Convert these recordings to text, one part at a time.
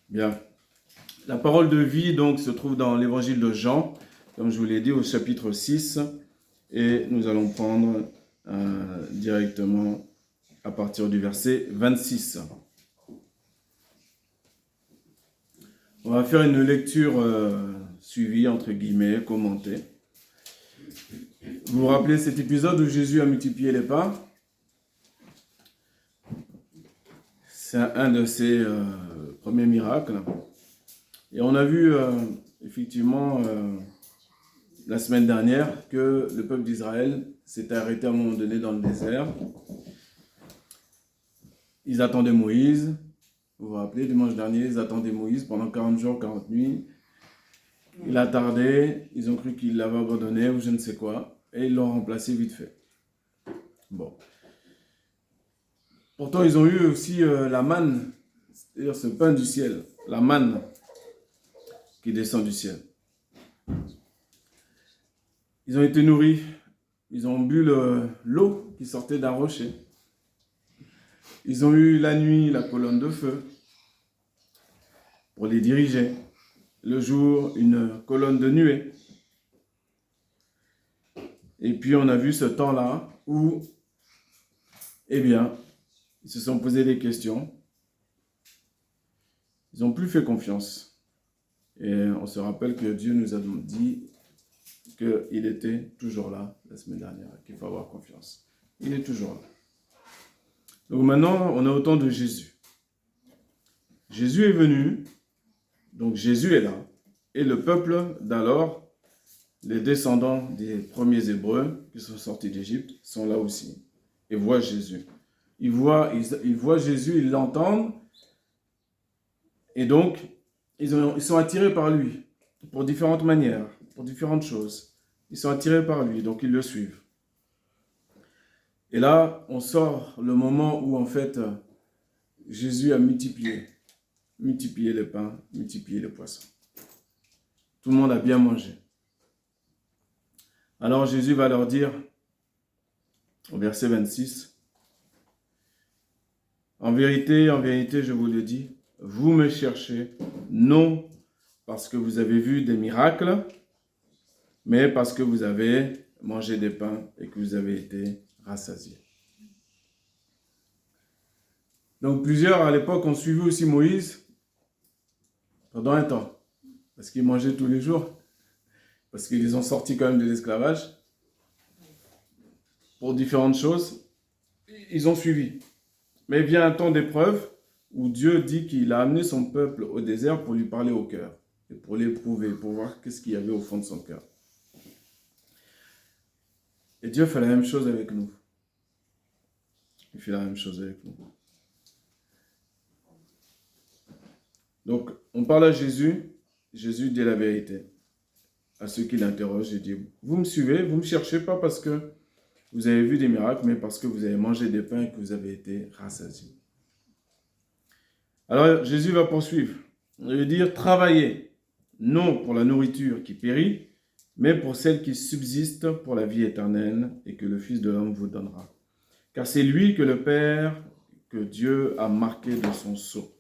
Bien. La parole de vie, donc, se trouve dans l'évangile de Jean, comme je vous l'ai dit, au chapitre 6. Et nous allons prendre directement à partir du verset 26. On va faire une lecture suivie, entre guillemets, commentée. Vous vous rappelez cet épisode où Jésus a multiplié les pains? C'est un de ses premiers miracles. Et on a vu effectivement la semaine dernière que le peuple d'Israël s'était arrêté à un moment donné dans le désert. Ils attendaient Moïse. Vous vous rappelez, dimanche dernier, ils attendaient Moïse pendant 40 jours, 40 nuits. Il a tardé, ils ont cru qu'il l'avait abandonné ou je ne sais quoi, et ils l'ont remplacé vite fait. Bon. Pourtant, ils ont eu aussi la manne, c'est-à-dire ce pain du ciel, la manne qui descend du ciel. Ils ont été nourris, ils ont bu l'eau qui sortait d'un rocher. Ils ont eu la nuit la colonne de feu pour les diriger. Le jour, une colonne de nuée. Et puis on a vu ce temps-là où, eh bien, ils se sont posé des questions. Ils n'ont plus fait confiance. Et on se rappelle que Dieu nous a dit qu'il était toujours là la semaine dernière, qu'il faut avoir confiance. Il est toujours là. Donc maintenant, on est au temps de Jésus. Jésus est venu, donc Jésus est là. Et le peuple d'alors, les descendants des premiers Hébreux qui sont sortis d'Égypte, sont là aussi et voient Jésus. Ils voient Jésus, ils l'entendent. Et donc, ils sont attirés par lui, pour différentes manières, pour différentes choses. Ils sont attirés par lui, donc ils le suivent. Et là, on sort le moment où, en fait, Jésus a multiplié les pains, multiplié les poissons. Tout le monde a bien mangé. Alors Jésus va leur dire, au verset 26, en vérité, je vous le dis, vous me cherchez, non parce que vous avez vu des miracles, mais parce que vous avez mangé des pains et que vous avez été rassasiés. Donc plusieurs à l'époque ont suivi aussi Moïse pendant un temps, parce qu'ils mangeaient tous les jours, parce qu'ils les ont sortis quand même de l'esclavage, pour différentes choses, ils ont suivi. Mais vient un temps d'épreuve où Dieu dit qu'il a amené son peuple au désert pour lui parler au cœur, et pour l'éprouver, pour voir qu'est-ce qu'il y avait au fond de son cœur. Et Dieu fait la même chose avec nous. Il fait la même chose avec nous. Donc, on parle à Jésus. Jésus dit la vérité à ceux qui l'interrogent. Il dit, vous me suivez, vous ne me cherchez pas parce que vous avez vu des miracles, mais parce que vous avez mangé des pains et que vous avez été rassasiés. Alors, Jésus va poursuivre. Il veut dire, travaillez, non pour la nourriture qui périt, mais pour celle qui subsiste pour la vie éternelle et que le Fils de l'homme vous donnera. Car c'est lui que le Père, que Dieu a marqué de son sceau.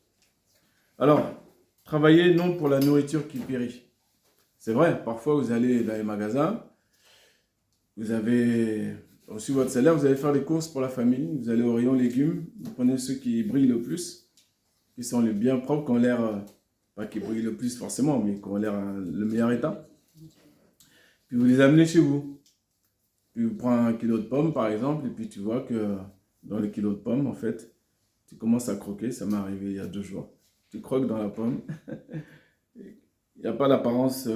Alors, travaillez non pour la nourriture qui périt. C'est vrai, parfois vous allez dans les magasins, vous avez reçu votre salaire, vous allez faire les courses pour la famille, vous allez au rayon légumes, vous prenez ceux qui brillent le plus, qui sont les bien propres, qui ont l'air, pas qui brillent le plus forcément, mais qui ont l'air le meilleur état. Puis vous les amenez chez vous. Puis vous prenez un kilo de pommes par exemple, et puis tu vois que dans le kilo de pommes, en fait, tu commences à croquer, ça m'est arrivé il y a 2 jours. Tu croques dans la pomme, il n'y a pas d'apparence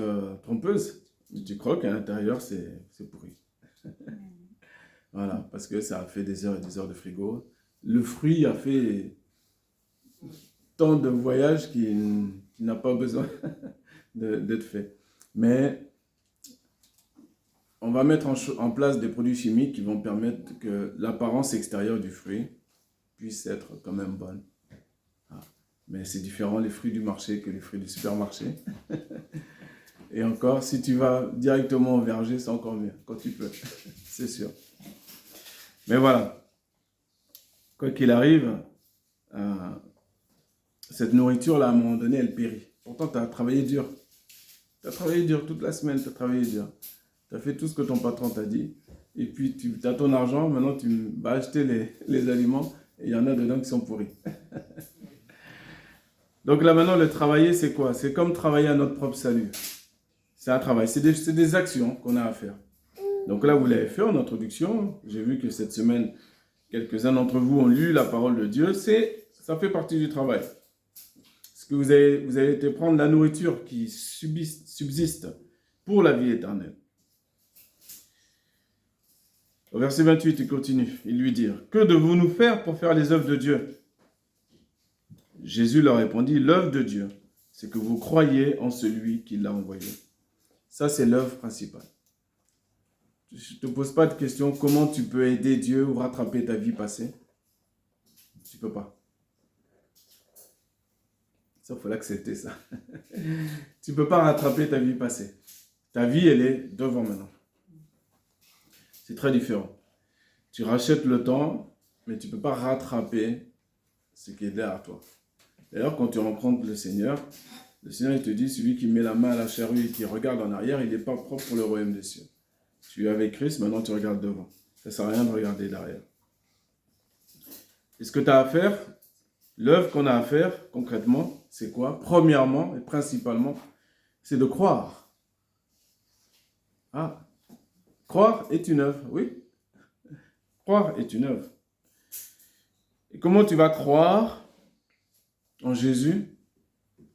trompeuse, mais tu croques, à l'intérieur, c'est pourri. Voilà, parce que ça a fait des heures et des heures de frigo. Le fruit a fait tant de voyages qu'il n'a pas besoin d'être fait. Mais on va mettre en place des produits chimiques qui vont permettre que l'apparence extérieure du fruit puisse être quand même bonne. Mais c'est différent les fruits du marché que les fruits du supermarché. Et encore, si tu vas directement au verger, c'est encore mieux, quand tu peux, c'est sûr. Mais voilà, quoi qu'il arrive, cette nourriture-là, à un moment donné, elle périt. Pourtant, tu as travaillé dur. Tu as travaillé dur toute la semaine, tu as travaillé dur. Tu as fait tout ce que ton patron t'a dit. Et puis, tu as ton argent, maintenant, tu vas acheter les aliments. Et il y en a dedans qui sont pourris. Donc là, maintenant, le travailler, c'est quoi? C'est comme travailler à notre propre salut. C'est un travail, c'est des actions qu'on a à faire. Donc là, vous l'avez fait en introduction. J'ai vu que cette semaine, quelques-uns d'entre vous ont lu la parole de Dieu. Ça fait partie du travail. Parce que vous avez été prendre la nourriture qui subsiste pour la vie éternelle. Au verset 28, il continue. Il lui dit, « Que devons-nous faire pour faire les œuvres de Dieu ?» Jésus leur répondit, « L'œuvre de Dieu, c'est que vous croyez en celui qui l'a envoyé. » Ça, c'est l'œuvre principale. Je ne te pose pas de question comment tu peux aider Dieu ou rattraper ta vie passée. Tu ne peux pas. Ça, il faut l'accepter, ça. Tu ne peux pas rattraper ta vie passée. Ta vie, elle est devant maintenant. C'est très différent. Tu rachètes le temps, mais tu ne peux pas rattraper ce qui est derrière toi. D'ailleurs, quand tu rencontres le Seigneur, il te dit, celui qui met la main à la charrue et qui regarde en arrière, il n'est pas propre pour le royaume des cieux. Tu es avec Christ, maintenant tu regardes devant. Ça ne sert à rien de regarder derrière. Et ce que tu as à faire, l'œuvre qu'on a à faire, concrètement, c'est quoi? Premièrement et principalement, c'est de croire. Ah, croire est une œuvre, oui. Croire est une œuvre. Et comment tu vas croire en Jésus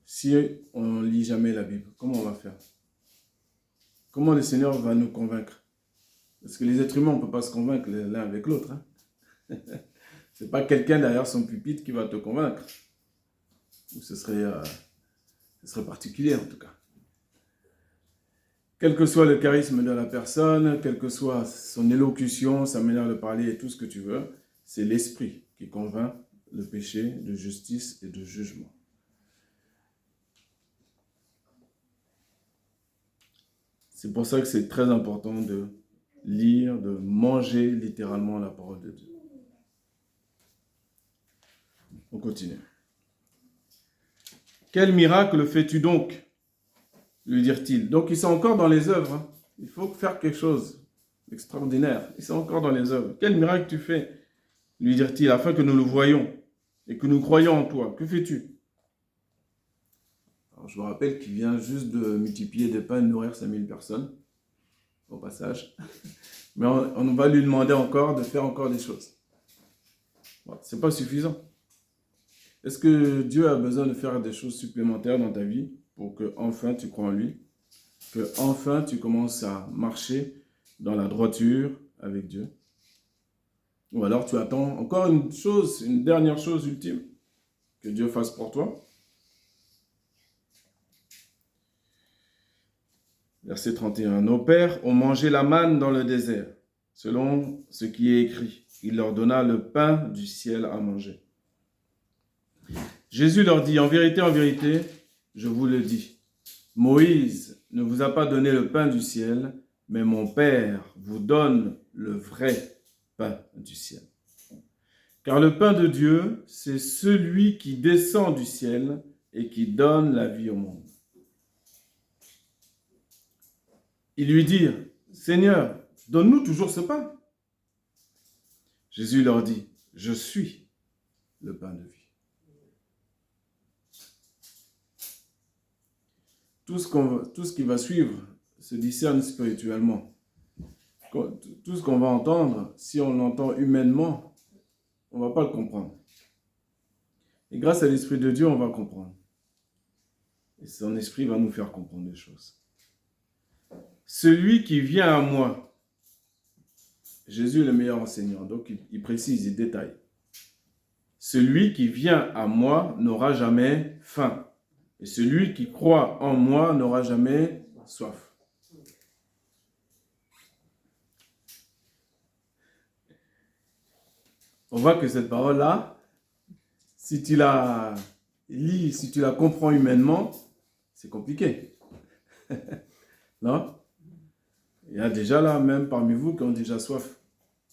si on ne lit jamais la Bible? Comment on va faire? Comment le Seigneur va nous convaincre? Parce que les êtres humains, on ne peut pas se convaincre l'un avec l'autre. Hein? Ce n'est pas quelqu'un derrière son pupitre qui va te convaincre. Ce serait particulier en tout cas. Quel que soit le charisme de la personne, quelle que soit son élocution, sa manière de parler et tout ce que tu veux, c'est l'esprit qui convainc le péché, de justice et de jugement. C'est pour ça que c'est très important de lire, de manger littéralement la parole de Dieu. On continue. Quel miracle fais-tu donc? Lui dirent-ils. Donc ils sont encore dans les œuvres. Hein. Il faut faire quelque chose d'extraordinaire. Ils sont encore dans les œuvres. Quel miracle tu fais? Lui dirent-ils, afin que nous le voyions et que nous croyions en toi. Que fais-tu? Alors, je vous rappelle qu'il vient juste de multiplier des pains et de nourrir 5000 personnes, au passage. Mais on va lui demander encore de faire encore des choses. Bon, ce n'est pas suffisant. Est-ce que Dieu a besoin de faire des choses supplémentaires dans ta vie pour que enfin tu crois en lui, que enfin tu commences à marcher dans la droiture avec Dieu? Ou alors tu attends encore une dernière chose ultime que Dieu fasse pour toi? Verset 31. Nos pères ont mangé la manne dans le désert, selon ce qui est écrit. Il leur donna le pain du ciel à manger. Jésus leur dit, en vérité, je vous le dis, Moïse ne vous a pas donné le pain du ciel, mais mon Père vous donne le vrai pain du ciel. Car le pain de Dieu, c'est celui qui descend du ciel et qui donne la vie au monde. Ils lui dirent, Seigneur, donne-nous toujours ce pain. Jésus leur dit, je suis le pain de vie. Tout ce qui va suivre se discerne spirituellement. Tout ce qu'on va entendre, si on l'entend humainement, on ne va pas le comprendre. Et grâce à l'Esprit de Dieu, on va comprendre. Et son Esprit va nous faire comprendre des choses. Celui qui vient à moi, Jésus est le meilleur enseignant, donc il précise, il détaille. Celui qui vient à moi n'aura jamais faim. Et celui qui croit en moi n'aura jamais soif. On voit que cette parole-là, si tu la lis, si tu la comprends humainement, c'est compliqué. Non? Il y a déjà là, même parmi vous, qui ont déjà soif.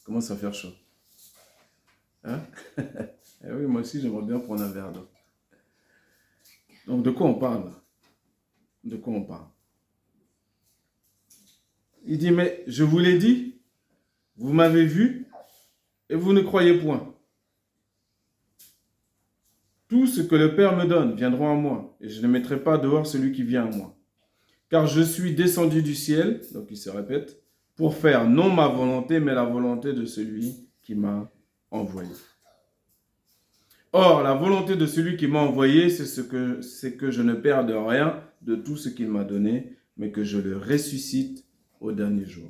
Commence à faire chaud. Hein? Et oui, moi aussi, j'aimerais bien prendre un verre d'eau. Donc de quoi on parle là? De quoi on parle? Il dit, mais je vous l'ai dit, vous m'avez vu et vous ne croyez point. Tout ce que le Père me donne viendra à moi, et je ne mettrai pas dehors celui qui vient à moi. Car je suis descendu du ciel, donc il se répète, pour faire non ma volonté, mais la volonté de celui qui m'a envoyé. Or, la volonté de celui qui m'a envoyé, c'est que je ne perde rien de tout ce qu'il m'a donné, mais que je le ressuscite au dernier jour.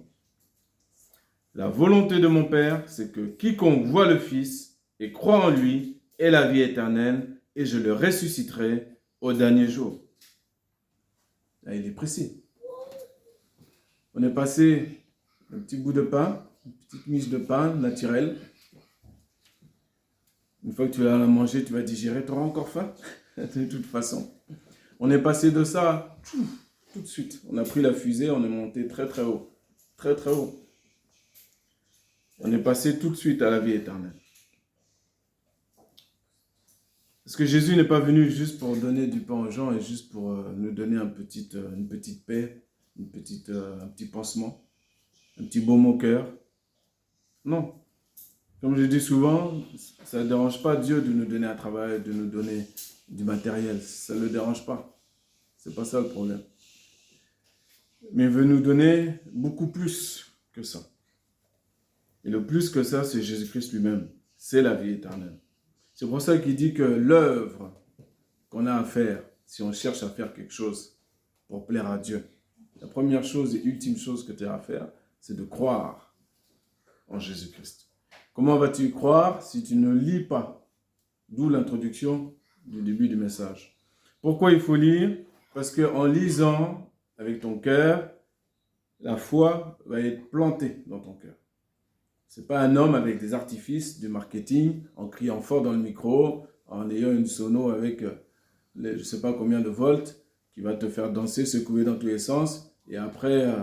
La volonté de mon Père, c'est que quiconque voit le Fils et croit en lui ait la vie éternelle, et je le ressusciterai au dernier jour. Là, il est précis. On est passé un petit bout de pain, une petite miche de pain naturelle. Une fois que tu vas la manger, tu vas digérer, tu auras encore faim, de toute façon. On est passé de ça tout de suite. On a pris la fusée, on est monté très très haut. Très très haut. On est passé tout de suite à la vie éternelle. Parce que Jésus n'est pas venu juste pour donner du pain aux gens et juste pour nous donner une petite paix, un petit pansement, un petit baume au cœur. Non. Comme je dis souvent, ça ne dérange pas Dieu de nous donner un travail, de nous donner du matériel. Ça ne le dérange pas. Ce n'est pas ça le problème. Mais il veut nous donner beaucoup plus que ça. Et le plus que ça, c'est Jésus-Christ lui-même. C'est la vie éternelle. C'est pour ça qu'il dit que l'œuvre qu'on a à faire, si on cherche à faire quelque chose pour plaire à Dieu, la première chose et ultime chose que tu as à faire, c'est de croire en Jésus-Christ. Comment vas-tu croire si tu ne lis pas? D'où l'introduction du début du message. Pourquoi il faut lire? Parce qu'en lisant avec ton cœur, la foi va être plantée dans ton cœur. Ce n'est pas un homme avec des artifices du marketing, en criant fort dans le micro, en ayant une sono avec je ne sais pas combien de volts, qui va te faire danser, secouer dans tous les sens, et après,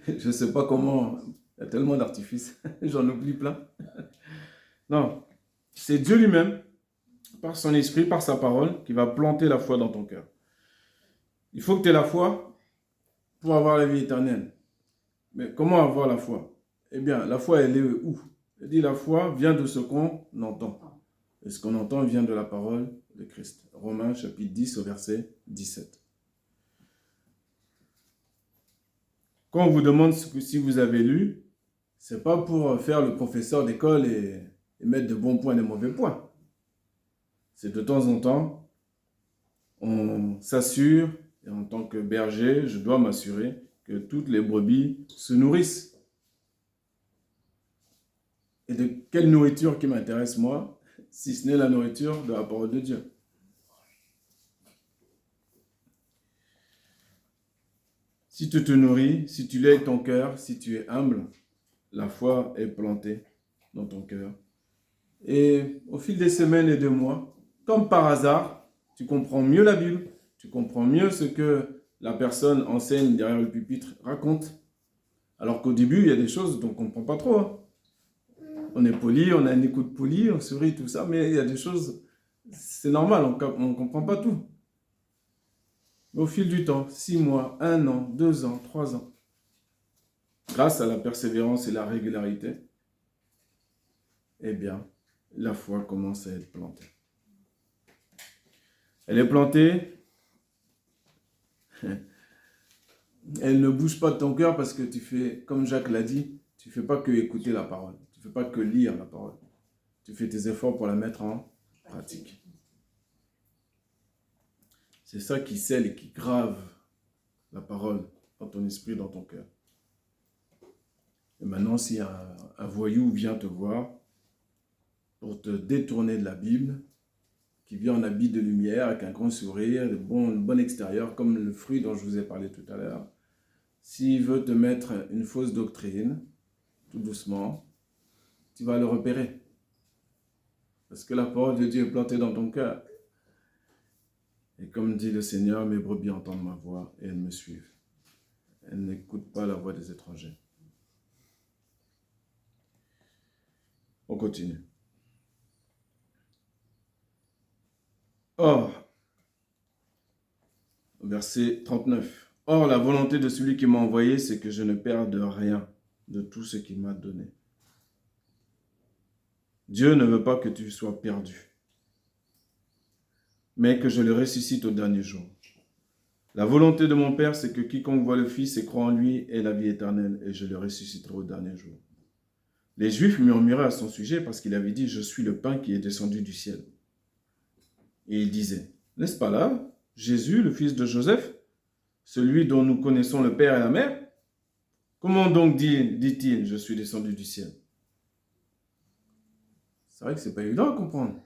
je ne sais pas comment, il y a tellement d'artifices, j'en oublie plein. Non, c'est Dieu lui-même, par son esprit, par sa parole, qui va planter la foi dans ton cœur. Il faut que tu aies la foi pour avoir la vie éternelle. Mais comment avoir la foi? Eh bien, la foi, elle est où? Elle dit la foi vient de ce qu'on entend. Et ce qu'on entend vient de la parole de Christ. Romains chapitre 10 au verset 17. Quand on vous demande si vous avez lu, ce n'est pas pour faire le professeur d'école et mettre de bons points et de mauvais points. C'est de temps en temps, on s'assure, et en tant que berger, je dois m'assurer que toutes les brebis se nourrissent. Et de quelle nourriture qui m'intéresse moi, si ce n'est la nourriture de la parole de Dieu. Si tu te nourris, si tu lèves ton cœur, si tu es humble, la foi est plantée dans ton cœur. Et au fil des semaines et des mois, comme par hasard, tu comprends mieux la Bible, tu comprends mieux ce que la personne enseigne derrière le pupitre raconte. Alors qu'au début, il y a des choses dont on ne comprend pas trop. Hein. On est poli, on a une écoute polie, on sourit, tout ça, mais il y a des choses, c'est normal, on ne comprend pas tout. Mais au fil du temps, 6 mois, 1 an, 2 ans, 3 ans, grâce à la persévérance et la régularité, eh bien, la foi commence à être plantée. Elle est plantée, elle ne bouge pas de ton cœur parce que tu fais, comme Jacques l'a dit, tu ne fais pas que écouter la parole, tu ne fais pas que lire la parole. Tu fais tes efforts pour la mettre en pratique. C'est ça qui scelle et qui grave la parole dans ton esprit, dans ton cœur. Et maintenant, si un voyou vient te voir pour te détourner de la Bible, qui vient en habit de lumière, avec un grand sourire, de bon extérieur, comme le fruit dont je vous ai parlé tout à l'heure, s'il veut te mettre une fausse doctrine, tout doucement, tu vas le repérer. Parce que la parole de Dieu est plantée dans ton cœur. Et comme dit le Seigneur, mes brebis entendent ma voix et elles me suivent. Elles n'écoutent pas la voix des étrangers. On continue. Or, verset 39. Or, la volonté de celui qui m'a envoyé, c'est que je ne perde rien de tout ce qu'il m'a donné. Dieu ne veut pas que tu sois perdu, mais que je le ressuscite au dernier jour. La volonté de mon Père, c'est que quiconque voit le Fils et croit en lui ait la vie éternelle, et je le ressusciterai au dernier jour. Les Juifs murmuraient à son sujet parce qu'il avait dit « Je suis le pain qui est descendu du ciel ». Et il disait « N'est-ce pas là Jésus, le fils de Joseph, celui dont nous connaissons le Père et la Mère? Comment donc dit-il « Je suis descendu du ciel » C'est vrai que ce n'est pas évident à comprendre.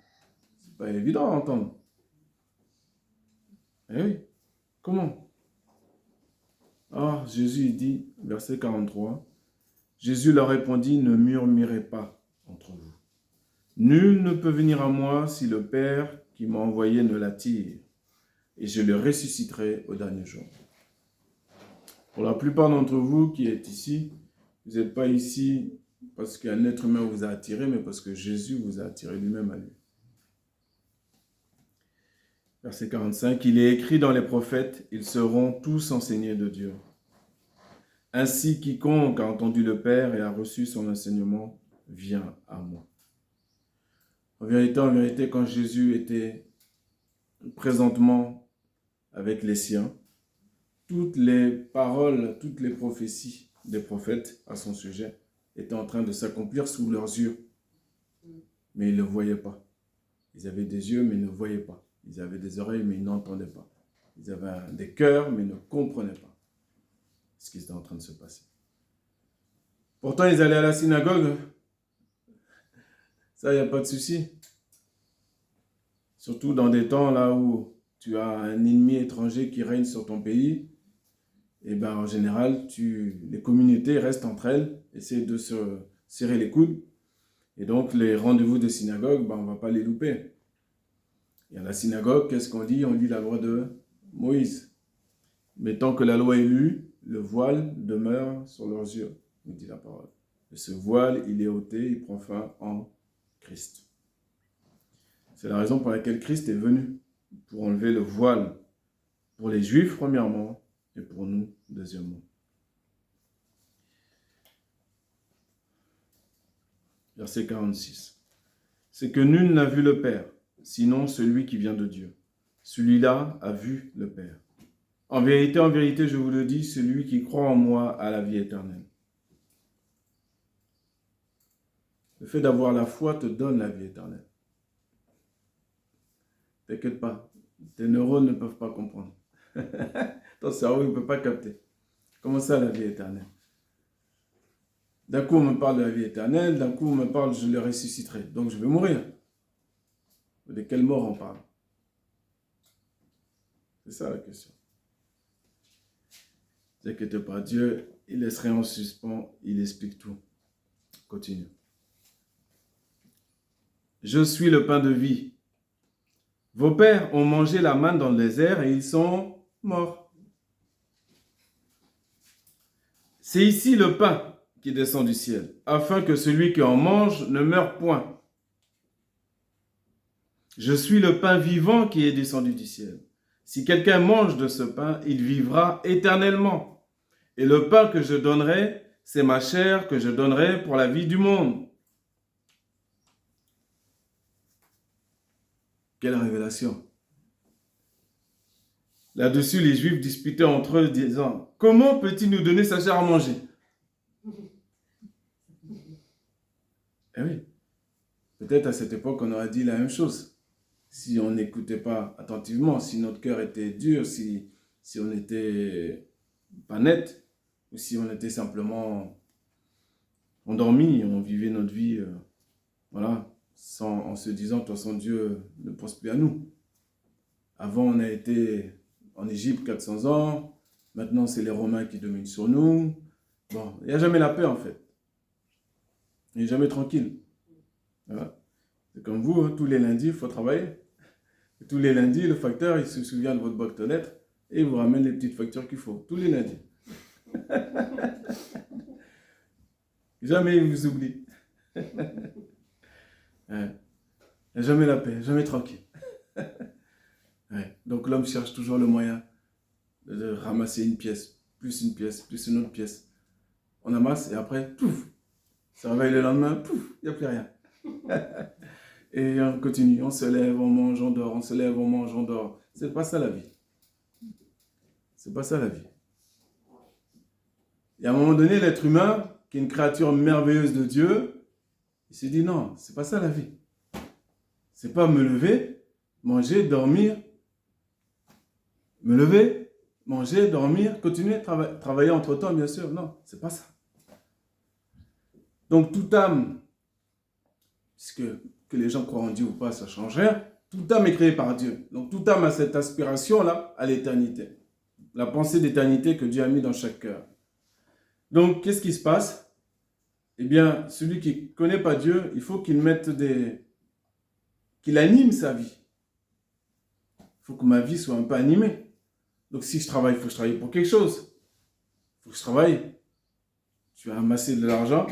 Ce n'est pas évident à entendre. Eh oui, comment? Ah, Jésus dit, verset 43, Jésus leur répondit, ne murmurez pas entre vous. Nul ne peut venir à moi si le Père qui m'a envoyé ne l'attire, et je le ressusciterai au dernier jour. Pour la plupart d'entre vous qui êtes ici, vous n'êtes pas ici parce qu'un être humain vous a attiré, mais parce que Jésus vous a attiré lui-même à lui. Verset 45, il est écrit dans les prophètes, ils seront tous enseignés de Dieu. Ainsi, quiconque a entendu le Père et a reçu son enseignement vient à moi. En vérité, quand Jésus était présentement avec les siens, toutes les paroles, toutes les prophéties des prophètes à son sujet étaient en train de s'accomplir sous leurs yeux. Mais ils ne le voyaient pas. Ils avaient des yeux, mais ils ne voyaient pas. Ils avaient des oreilles, mais ils n'entendaient pas. Ils avaient des cœurs, mais ils ne comprenaient pas ce qui était en train de se passer. Pourtant, ils allaient à la synagogue. Ça, il n'y a pas de souci. Surtout dans des temps là où tu as un ennemi étranger qui règne sur ton pays. Et bien, en général, les communautés restent entre elles, essaient de se serrer les coudes. Et donc, les rendez-vous de synagogue, on ne va pas les louper. Et à la synagogue, qu'est-ce qu'on lit? On lit la loi de Moïse. Mais tant que la loi est lue, le voile demeure sur leurs yeux, nous dit la parole. Et ce voile, il est ôté, il prend fin en Christ. C'est la raison pour laquelle Christ est venu, pour enlever le voile pour les Juifs, premièrement, et pour nous, deuxièmement. Verset 46. C'est que nul n'a vu le Père, sinon celui qui vient de Dieu. Celui-là a vu le Père. En vérité, je vous le dis, celui qui croit en moi a la vie éternelle. Le fait d'avoir la foi te donne la vie éternelle. T'inquiète pas, tes neurones ne peuvent pas comprendre. Ton cerveau ne peut pas capter. Comment ça, la vie éternelle? D'un coup, on me parle de la vie éternelle, d'un coup, on me parle, je le ressusciterai. Donc, je vais mourir. De quelle mort on parle? C'est ça la question. Ne t'inquiète pas, Dieu, il laisse rien en suspens, il explique tout. Continue. Je suis le pain de vie. Vos pères ont mangé la manne dans le désert et ils sont morts. C'est ici le pain qui descend du ciel, afin que celui qui en mange ne meure point. Je suis le pain vivant qui est descendu du ciel. Si quelqu'un mange de ce pain, il vivra éternellement. Et le pain que je donnerai, c'est ma chair que je donnerai pour la vie du monde. Quelle révélation! Là-dessus, les Juifs disputaient entre eux, disant, « Comment peut-il nous donner sa chair à manger ?» Eh oui, peut-être à cette époque, on aurait dit la même chose. Si on n'écoutait pas attentivement, si notre cœur était dur, si on n'était pas net, ou si on était simplement endormi, on vivait notre vie, voilà, en se disant, de toute façon, Dieu ne pense plus à nous. Avant, on a été en Égypte 400 ans, maintenant, c'est les Romains qui dominent sur nous. Bon, il n'y a jamais la paix, en fait. Il n'est jamais tranquille. Voilà. C'est comme vous, hein, tous les lundis, il faut travailler. Et tous les lundis, le facteur, il se souvient de votre boîte aux lettres et il vous ramène les petites factures qu'il faut. Tous les lundis. Jamais il vous oublie. Ouais. Jamais la paix, jamais tranquille. Ouais. Donc l'homme cherche toujours le moyen de ramasser une pièce, plus une autre pièce. On amasse et après, pouf, ça réveille le lendemain, pouf, il n'y a plus rien. Et on continue, on se lève, on mange, on dort, on se lève, on mange, on dort. C'est pas ça la vie. C'est pas ça la vie. Et à un moment donné, l'être humain, qui est une créature merveilleuse de Dieu, il se dit non, c'est pas ça la vie. C'est pas me lever, manger, dormir, me lever, manger, dormir, continuer, travailler entre-temps, bien sûr. Non, c'est pas ça. Donc toute âme, puisque que les gens croient en Dieu ou pas, ça change rien, toute âme est créée par Dieu. Donc toute âme a cette aspiration-là à l'éternité. La pensée d'éternité que Dieu a mis dans chaque cœur. Donc qu'est-ce qui se passe? Eh bien, celui qui ne connaît pas Dieu, il faut qu'il qu'il anime sa vie. Il faut que ma vie soit un peu animée. Donc si je travaille, il faut que je travaille pour quelque chose. Il faut que je travaille. Tu vas amasser de l'argent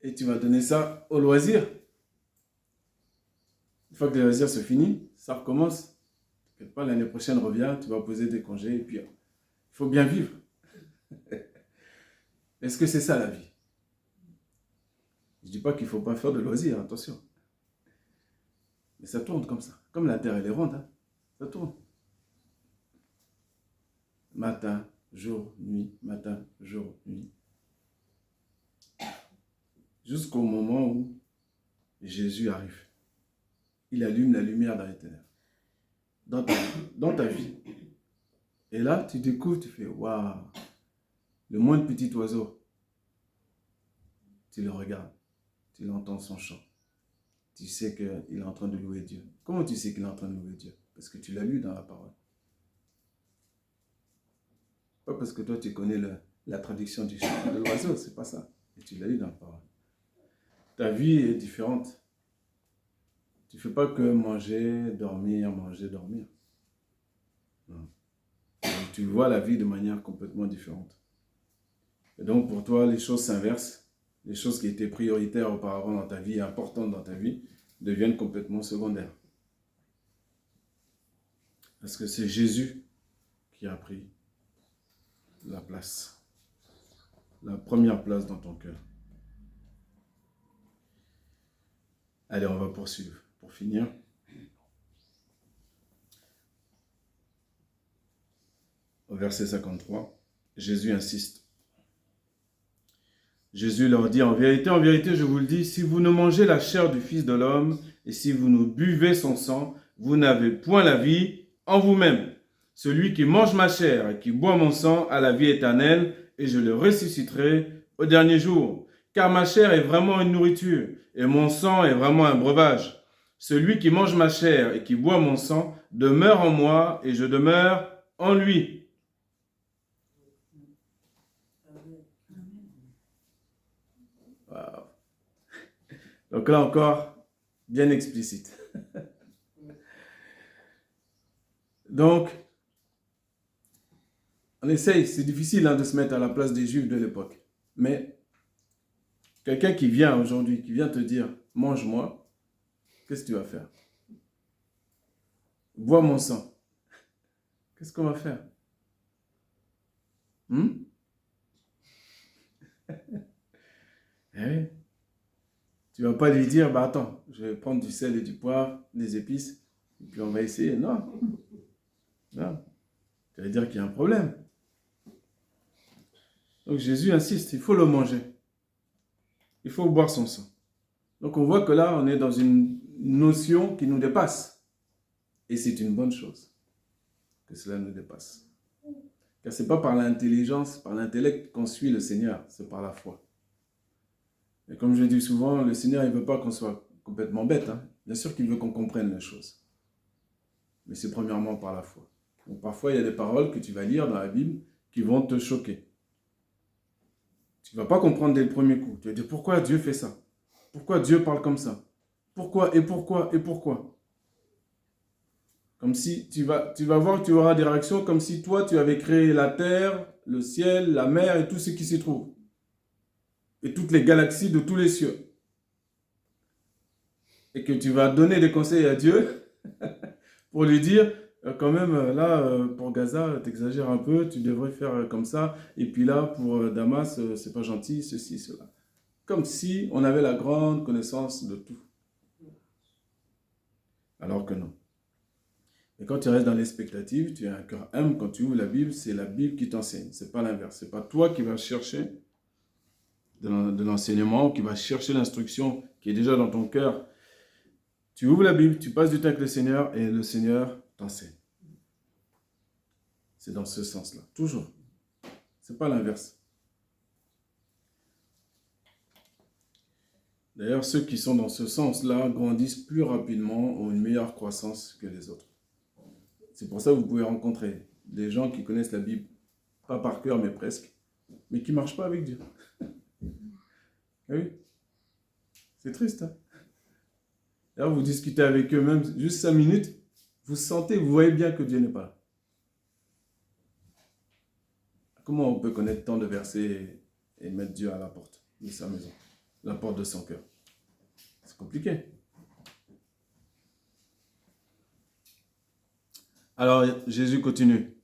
et tu vas donner ça au loisir. Une fois que le loisir se finit, ça recommence. Peut-être pas l'année prochaine revient, tu vas poser des congés et puis il faut bien vivre. Est-ce que c'est ça la vie? Je ne dis pas qu'il ne faut pas faire de loisirs, attention. Mais ça tourne comme ça. Comme la terre elle est ronde, hein. Ça tourne. Matin, jour, nuit, matin, jour, nuit. Jusqu'au moment où Jésus arrive. Il allume la lumière dans les ténèbres. Dans ta vie. Et là, tu découvres, tu fais waouh. Le moindre petit oiseau, tu le regardes, tu entends son chant. Tu sais qu'il est en train de louer Dieu. Comment tu sais qu'il est en train de louer Dieu? Parce que tu l'as lu dans la parole. Pas parce que toi tu connais la traduction du chant de l'oiseau, c'est pas ça. Et tu l'as lu dans la parole. Ta vie est différente. Tu ne fais pas que manger, dormir, manger, dormir. Non. Tu vois la vie de manière complètement différente. Et donc pour toi, les choses s'inversent. Les choses qui étaient prioritaires auparavant dans ta vie, importantes dans ta vie, deviennent complètement secondaires. Parce que c'est Jésus qui a pris la place. La première place dans ton cœur. Allez, on va poursuivre. Pour finir. Au verset 53, Jésus insiste. Jésus leur dit, en vérité, je vous le dis, si vous ne mangez la chair du Fils de l'homme et si vous ne buvez son sang, vous n'avez point la vie en vous-même. Celui qui mange ma chair et qui boit mon sang a la vie éternelle et je le ressusciterai au dernier jour. Car ma chair est vraiment une nourriture et mon sang est vraiment un breuvage. Celui qui mange ma chair et qui boit mon sang demeure en moi et je demeure en lui. Wow. Donc là encore, bien explicite. Donc, on essaye, c'est difficile de se mettre à la place des Juifs de l'époque. Mais quelqu'un qui vient aujourd'hui, qui vient te dire, mange-moi, qu'est-ce que tu vas faire? Bois mon sang. Qu'est-ce qu'on va faire? Eh, tu vas pas lui dire, bah attends, je vais prendre du sel et du poivre, des épices, et puis on va essayer. Non. Non. Tu vas dire qu'il y a un problème. Donc Jésus insiste, il faut le manger. Il faut boire son sang. Donc on voit que là, on est dans une notion qui nous dépasse. Et c'est une bonne chose que cela nous dépasse. Car ce n'est pas par l'intelligence, par l'intellect qu'on suit le Seigneur, c'est par la foi. Et comme je dis souvent, le Seigneur, il ne veut pas qu'on soit complètement bête. Hein. Bien sûr qu'il veut qu'on comprenne les choses. Mais c'est premièrement par la foi. Donc parfois, il y a des paroles que tu vas lire dans la Bible qui vont te choquer. Tu ne vas pas comprendre dès le premier coup. Tu vas dire, pourquoi Dieu fait ça? Pourquoi Dieu parle comme ça? Pourquoi et pourquoi et pourquoi? Comme si tu vas voir que tu auras des réactions comme si toi, tu avais créé la terre, le ciel, la mer et tout ce qui s'y trouve. Et toutes les galaxies de tous les cieux. Et que tu vas donner des conseils à Dieu pour lui dire, quand même, là, pour Gaza, tu exagères un peu, tu devrais faire comme ça. Et puis là, pour Damas, c'est pas gentil, ceci, cela. Comme si on avait la grande connaissance de tout. Alors que non. Et quand tu restes dans l'expectative, tu as un cœur humble. Quand tu ouvres la Bible, c'est la Bible qui t'enseigne. C'est pas l'inverse. C'est pas toi qui vas chercher de l'enseignement, qui vas chercher l'instruction qui est déjà dans ton cœur. Tu ouvres la Bible, tu passes du temps avec le Seigneur et le Seigneur t'enseigne. C'est dans ce sens-là. Toujours. C'est pas l'inverse. D'ailleurs, ceux qui sont dans ce sens-là grandissent plus rapidement, ont une meilleure croissance que les autres. C'est pour ça que vous pouvez rencontrer des gens qui connaissent la Bible, pas par cœur, mais presque, mais qui ne marchent pas avec Dieu. Oui, c'est triste. Hein? D'ailleurs, vous discutez avec eux même juste 5 minutes, vous sentez, vous voyez bien que Dieu n'est pas là. Comment on peut connaître tant de versets et mettre Dieu à la porte de sa maison, la porte de son cœur? C'est compliqué. Alors, Jésus continue.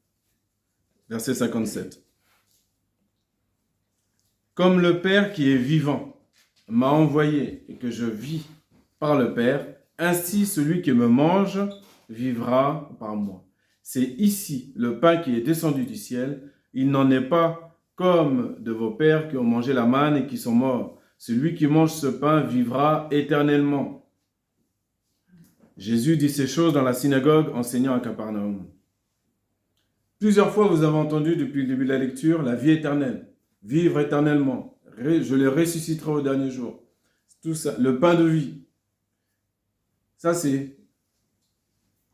Verset 57. Comme le Père qui est vivant m'a envoyé et que je vis par le Père, ainsi celui qui me mange vivra par moi. C'est ici le pain qui est descendu du ciel. Il n'en est pas comme de vos pères qui ont mangé la manne et qui sont morts. Celui qui mange ce pain vivra éternellement. Jésus dit ces choses dans la synagogue enseignant à Capernaum. Plusieurs fois vous avez entendu depuis le début de la lecture la vie éternelle, vivre éternellement. Je les ressusciterai au dernier jour. Tout ça, le pain de vie. Ça, c'est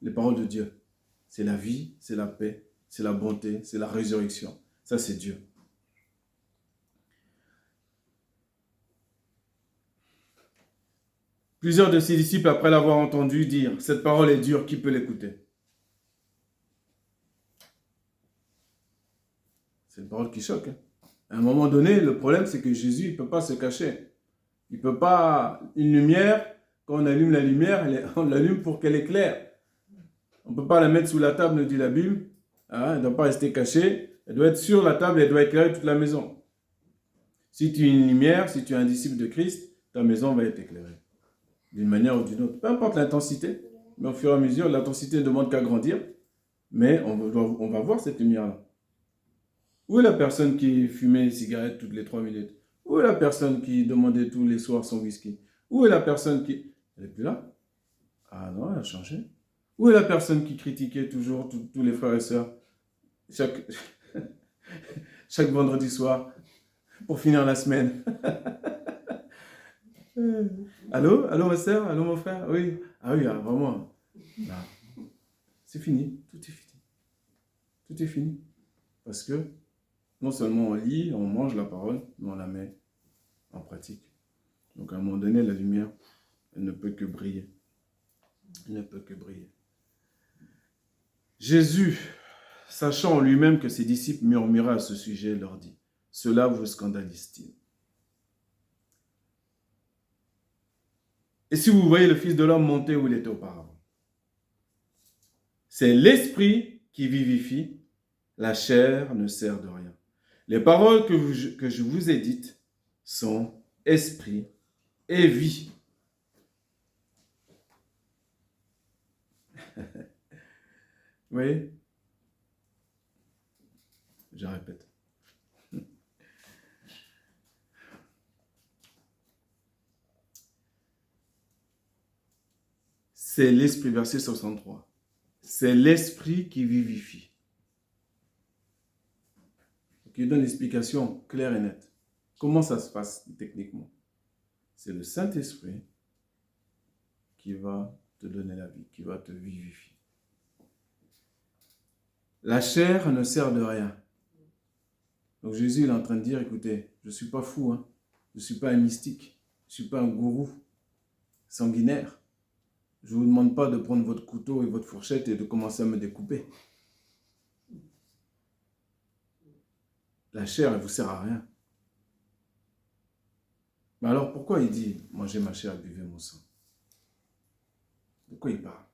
les paroles de Dieu. C'est la vie, c'est la paix, c'est la bonté, c'est la résurrection. Ça, c'est Dieu. Plusieurs de ses disciples, après l'avoir entendu dire, cette parole est dure, qui peut l'écouter? C'est une parole qui choque. Hein? À un moment donné, le problème, c'est que Jésus, il ne peut pas se cacher. Il ne peut pas... Une lumière, quand on allume la lumière, on l'allume pour qu'elle éclaire. On ne peut pas la mettre sous la table, nous dit la Bible. Hein? Elle ne doit pas rester cachée. Elle doit être sur la table et elle doit éclairer toute la maison. Si tu es une lumière, si tu es un disciple de Christ, ta maison va être éclairée. D'une manière ou d'une autre. Peu importe l'intensité, mais au fur et à mesure, l'intensité ne demande qu'à grandir. Mais on va voir cette lumière-là. Où est la personne qui fumait une cigarette toutes les 3 minutes? Où est la personne qui demandait tous les soirs son whisky? Où est la personne qui... Elle n'est plus là? Ah non, elle a changé. Où est la personne qui critiquait toujours tous les frères et sœurs chaque, chaque vendredi soir pour finir la semaine? Allô? Allô ma sœur? Allô mon frère? Oui. Ah oui, vraiment. C'est fini. Tout est fini. Tout est fini. Parce que non seulement on lit, on mange la parole, mais on la met en pratique. Donc à un moment donné, la lumière, elle ne peut que briller. Elle ne peut que briller. Jésus, sachant en lui-même que ses disciples murmuraient à ce sujet, leur dit, « Cela vous scandalise-t-il? Et si vous voyez le Fils de l'homme monter où il était auparavant, c'est l'esprit qui vivifie, la chair ne sert de rien. Les paroles que je vous ai dites sont esprit et vie. » Vous voyez? Je répète. C'est l'esprit, verset 63. C'est l'esprit qui vivifie. Qui donne l'explication claire et nette. Comment ça se passe techniquement? C'est le Saint-Esprit qui va te donner la vie, qui va te vivifier. La chair ne sert de rien. Donc Jésus il est en train de dire, écoutez, je ne suis pas fou, hein? Je ne suis pas un mystique, je ne suis pas un gourou sanguinaire. Je ne vous demande pas de prendre votre couteau et votre fourchette et de commencer à me découper. La chair, elle ne vous sert à rien. Mais alors pourquoi il dit, mangez ma chair et buvez mon sang? De quoi il parle?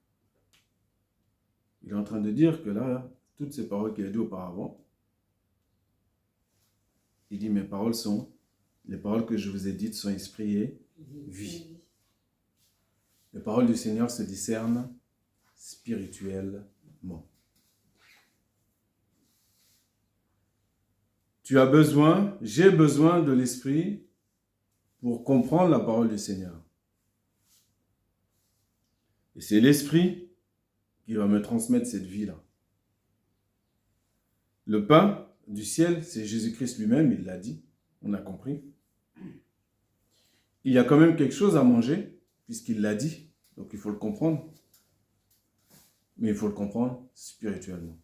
Il est en train de dire que là, toutes ces paroles qu'il a dit auparavant, il dit, mes paroles sont, les paroles que je vous ai dites sont esprit et vie. Les paroles du Seigneur se discernent spirituellement. Tu as besoin, j'ai besoin de l'esprit pour comprendre la parole du Seigneur. Et c'est l'esprit qui va me transmettre cette vie-là. Le pain du ciel, c'est Jésus-Christ lui-même, il l'a dit, on a compris. Il y a quand même quelque chose à manger, puisqu'il l'a dit, donc il faut le comprendre. Mais il faut le comprendre spirituellement.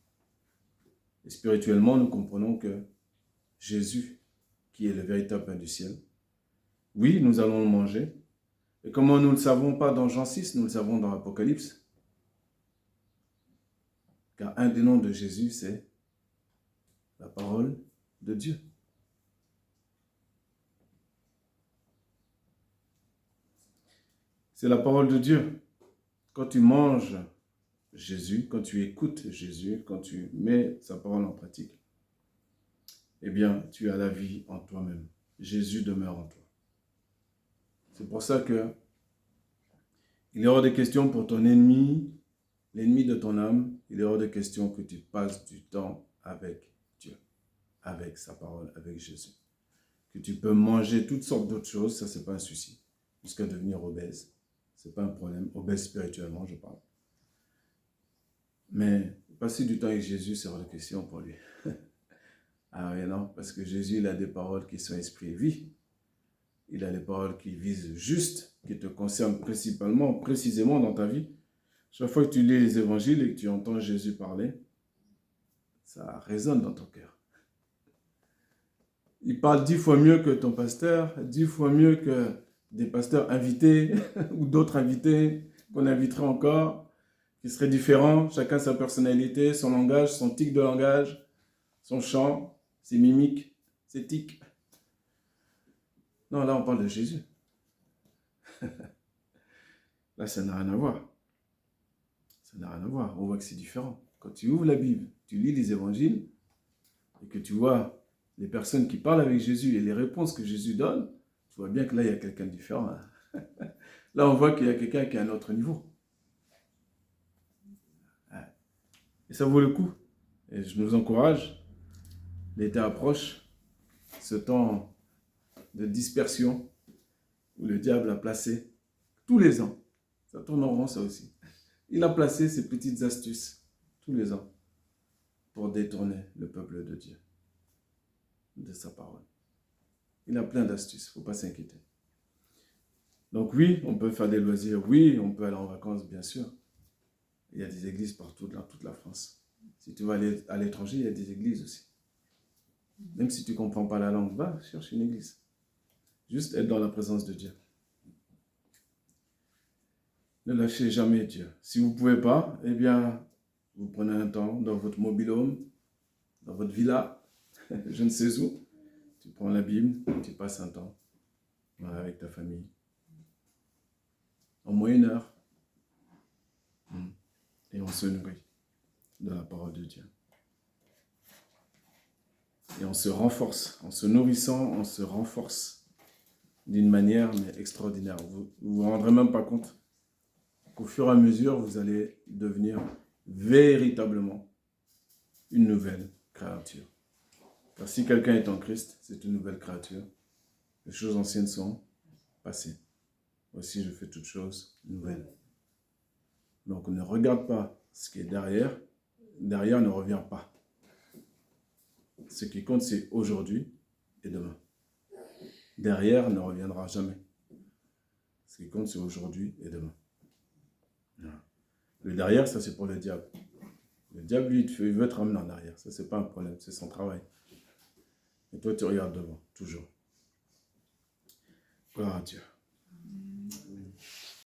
Et spirituellement, nous comprenons que Jésus, qui est le véritable pain du ciel, oui, nous allons le manger. Et comment nous ne le savons pas dans Jean 6, nous le savons dans l'Apocalypse. Car un des noms de Jésus, c'est la parole de Dieu. C'est la parole de Dieu. Quand tu manges Jésus, quand tu écoutes Jésus, quand tu mets sa parole en pratique, eh bien, tu as la vie en toi-même. Jésus demeure en toi. C'est pour ça que il est hors de question pour ton ennemi, l'ennemi de ton âme, il est hors de question que tu passes du temps avec Dieu, avec sa parole, avec Jésus. Que tu peux manger toutes sortes d'autres choses, ça c'est pas un souci, jusqu'à devenir obèse. C'est pas un problème, obèse spirituellement, je parle. Mais passer du temps avec Jésus, c'est hors de question pour lui. Ah oui, non, parce que Jésus, il a des paroles qui sont esprit et vie. Il a des paroles qui visent juste, qui te concernent principalement, précisément dans ta vie. Chaque fois que tu lis les évangiles et que tu entends Jésus parler, ça résonne dans ton cœur. Il parle 10 fois mieux que ton pasteur, 10 fois mieux que des pasteurs invités ou d'autres invités qu'on inviterait encore, qui seraient différents, chacun sa personnalité, son langage, son tic de langage, son chant, ses mimiques, ses tics. Non, là on parle de Jésus. Là ça n'a rien à voir. Ça n'a rien à voir, on voit que c'est différent. Quand tu ouvres la Bible, tu lis les évangiles, et que tu vois les personnes qui parlent avec Jésus et les réponses que Jésus donne, tu vois bien que là, il y a quelqu'un de différent. Là, on voit qu'il y a quelqu'un qui est à un autre niveau. Et ça vaut le coup. Et je nous encourage. L'été approche, ce temps de dispersion où le diable a placé tous les ans. Ça tourne en rond, ça aussi. Il a placé ses petites astuces tous les ans pour détourner le peuple de Dieu de sa parole. Il a plein d'astuces, il ne faut pas s'inquiéter. Donc oui, on peut faire des loisirs, oui, on peut aller en vacances, bien sûr. Il y a des églises partout dans toute la France. Si tu vas aller à l'étranger, il y a des églises aussi. Même si tu ne comprends pas la langue, va chercher une église. Juste être dans la présence de Dieu. Ne lâchez jamais Dieu. Si vous ne pouvez pas, eh bien, vous prenez un temps dans votre mobil-home, dans votre villa, je ne sais où. Tu prends la Bible, tu passes un temps avec ta famille. Au moins 1 heure. Et on se nourrit de la parole de Dieu. Et on se renforce. En se nourrissant, on se renforce d'une manière mais extraordinaire. Vous ne vous rendrez même pas compte qu'au fur et à mesure, vous allez devenir véritablement une nouvelle créature. Car si quelqu'un est en Christ, c'est une nouvelle créature. Les choses anciennes sont passées. Voici, je fais toutes choses nouvelles. Donc, ne regarde pas ce qui est derrière. Derrière ne revient pas. Ce qui compte, c'est aujourd'hui et demain. Derrière ne reviendra jamais. Ce qui compte, c'est aujourd'hui et demain. Le derrière, ça, c'est pour le diable. Le diable, lui, il veut te ramener en arrière. Ça, c'est pas un problème. C'est son travail. Et toi, tu regardes devant, toujours. Gloire à Dieu.